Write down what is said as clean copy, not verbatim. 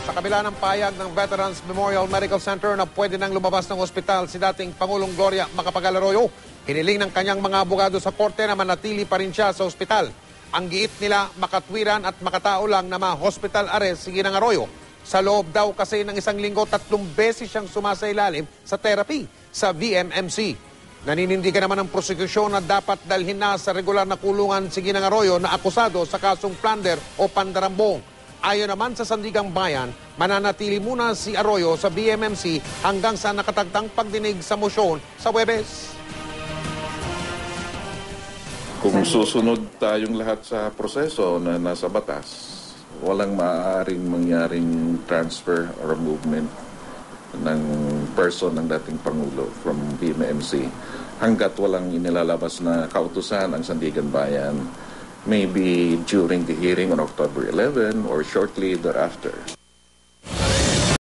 Sa kabila ng payag ng Veterans Memorial Medical Center na pwede nang lumabas ng ospital si dating Pangulong Gloria Macapagal Arroyo, hiniling ng kanyang mga abogado sa korte na manatili pa rin siya sa ospital. Ang giit nila, makatwiran at makatao lang na ma-hospital arrest si Ginang Arroyo. Sa loob daw kasi ng 1 linggo, 3 beses siyang sumasailalim sa therapy sa VMMC. Naninindigan naman ng prosekusyon na dapat dalhin na sa regular na kulungan si Ginang Arroyo na akusado sa kasong plunder o pandarambong. Ayon naman sa Sandigang Bayan, mananatili muna si Arroyo sa BMMC hanggang sa nakatagtang pagdinig sa mosyon sa Huwebes. Kung susunod tayong lahat sa proseso na nasa batas, walang maaaring mangyaring transfer or movement ng person ng dating Pangulo from BMMC hanggat walang inilalabas na kautusan ang Sandigan Bayan, maybe during the hearing on October 11 or shortly thereafter.